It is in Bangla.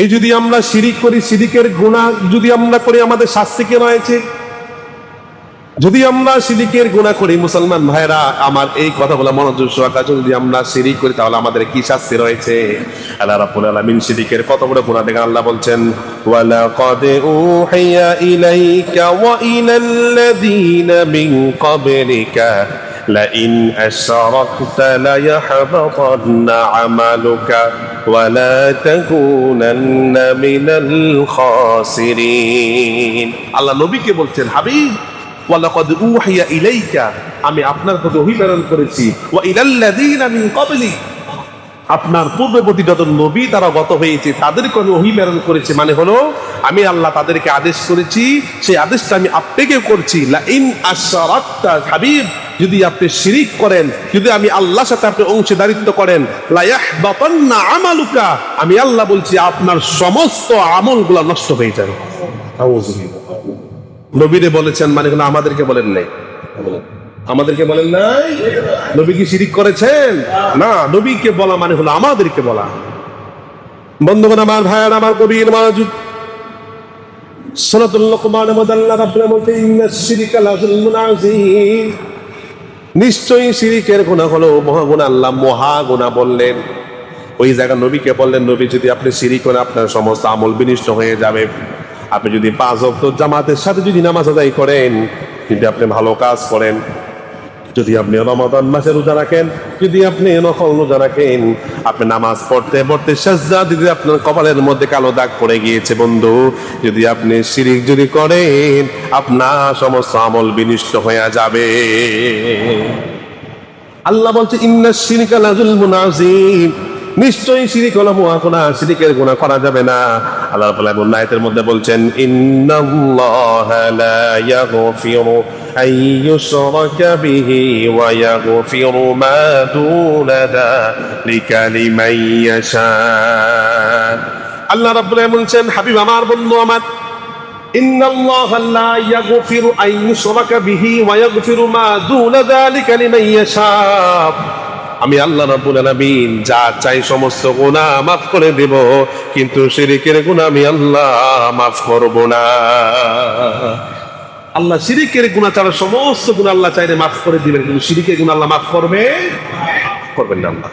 এই যদি আমরা শিরিক করি, শিরিকের গুনাহ যদি আমরা করি, আমাদের শাস্তি কি রয়েছে? যদি আমরা শিরিকের গুনাহ করি, মুসলমান ভাইরা আমার এই কথাগুলো মনোযোগ সহকারে যদি আমরা শিরিক করি, তাহলে আমাদের কি শাস্তি রয়েছে? আল্লাহ রাব্বুল আলামিন শিরিকের কত বড় গুনাহ দেখেন। আল্লাহ বলছেন, ওয়ালাকাদ উহিয়া ইলাইকা ওয়া ইলাল্লাযীনা মিন ক্বাবলিকা লাইন আশরাকতা লায়াহবাতান্না আমালুকা ওয়া লা তাকুনান্না মিনাল খাসিরিন। আল্লাহ নবীকে বলছেন, হাবিব ওয়ালাকাদ উহিয়া ইলাইকা, আমি আপনার প্রতি ওহী প্রেরণ করেছি, ওয়া ইলাল্লাযীনা মিন ক্বাবলি, আপনার পূর্ববর্তী যত নবী তারা গত হয়েছে তাদেরকে আমি ওহী প্রেরণ করেছি। মানে হলো আমি আল্লাহ তাদেরকে আদেশ করেছি, সেই আদেশটা আমি আপনাকেও করছি। লাইন আশরাকতা, হাবিব যদি আপনি শিরিক করেন, যদি আমি আল্লাহর সাথে আপনি অংশীদারিত্ব করেন, লায়াহবাতান্না আমালুকা, আমি আল্লাহ বলছি আপনার সমস্ত আমলগুলো নষ্ট হয়ে যাবে। নবীরে বলেছেন, মানে হলো আমাদেরকে বলেন নাই, আমাদেরকে বলেন নাই। নবী কি শিরিক করেছেন? না, নবীকে বলা মানে হলো আমাদেরকে বলা। বন্ধুগণ আমার, ভাইয়ার আমার, গভীর মনোযোগ। সূরাতুল লুকমানের মধ্যে আল্লাহ রাব্বুল আলামিন বলেন, ইন্নাশ শিরকা লাযুলমুন আযীম, নিশ্চয়ই শিরিকের গুনাহ হলো মহা গুনাহ। আল্লাহ মহা গুনাহ বললেন, ওই জায়গা নবীকে বললেন, নবী যদি আপনি শিরিক করেন আপনার সমস্ত আমল বিনষ্ট হয়ে যাবে। আপনি যদি 5 ওয়াক্ত জামাতের সাথে যদি নামাজ আদায় করেন, যদি আপনি ভালো কাজ করেন, যদি আপনি রমাদান মাসে রোজা রাখেন, যদি আপনি নফল রোজা রাখেন, আপনি নামাজ পড়তে পড়তে সাজদা দিতে আপনার কপালের মধ্যে কালো দাগ পড়ে গিয়েছে, বন্ধু যদি আপনি শিরিক যদি করেন, আপনার সমস্ত আমল বিনষ্ট হয়ে যাবে। আল্লাহ বলছে, ইন্নাশ শিরকা লাযুলমুন আযীম, নিশ্চয়ই শিরিক হলো মহা গুনাহ, শিরিকের গুনাহ করা যাবে না। আল্লাহ রাব্বুল আলামিন আয়াতের মধ্যে বলছেন, ইন্নাল্লাহা লা ইয়াগফিরু আন ইউশরাকা বিহি ওয়া ইয়াগফিরু মা দুনা যালিকা লিমান ইয়াশা। আল্লাহ রাব্বুল আলামিন বলছেন, হাবিব আমার, বন্ধু আমার, ইন্নাল্লাহা লা ইয়াগফিরু আন ইউশরাকা বিহি ওয়া ইয়াগফিরু মা দুনা যালিকা লিমান ইয়াশা। আমি আল্লাহ রাব্বুল আলামিন যা চাই সমস্ত গুনাহ মাফ করে দেব, কিন্তু শিরকের গুনাহ আমি আল্লাহ মাফ করব না। আল্লাহ শিরকের গুনাহ ছাড়া সমস্ত গুনাহ আল্লাহ চাইলে মাফ করে দিবেন, কিন্তু শিরকের গুনাহ আল্লাহ মাফ করবেন না আল্লাহ।